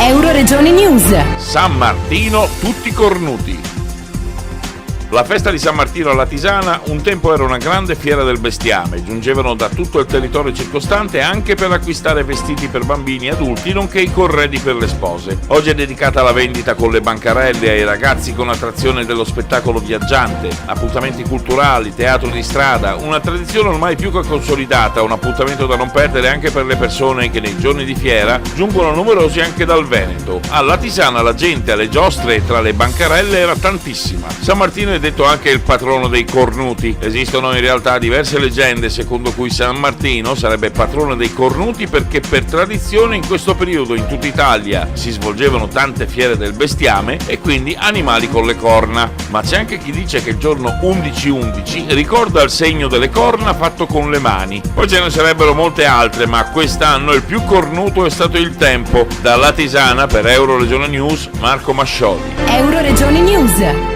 Euroregione News. San Martino, tutti cornuti. La festa di San Martino alla Tisana un tempo era una grande fiera del bestiame, giungevano da tutto il territorio circostante anche per acquistare vestiti per bambini e adulti, nonché i corredi per le spose. Oggi è dedicata alla vendita con le bancarelle ai ragazzi con attrazione dello spettacolo viaggiante, appuntamenti culturali, teatro di strada, una tradizione ormai più che consolidata, un appuntamento da non perdere anche per le persone che nei giorni di fiera giungono numerosi anche dal Veneto. Alla Tisana la gente alle giostre e tra le bancarelle era tantissima. San Martino è detto anche il patrono dei cornuti. Esistono in realtà diverse leggende secondo cui San Martino sarebbe patrono dei cornuti perché per tradizione in questo periodo in tutta Italia si svolgevano tante fiere del bestiame e quindi animali con le corna. Ma c'è anche chi dice che il giorno 11-11 ricorda il segno delle corna fatto con le mani. Poi ce ne sarebbero molte altre, ma quest'anno il più cornuto è stato il tempo. Dalla Tisana per Euroregione News, Marco Mascioli. Euroregione News.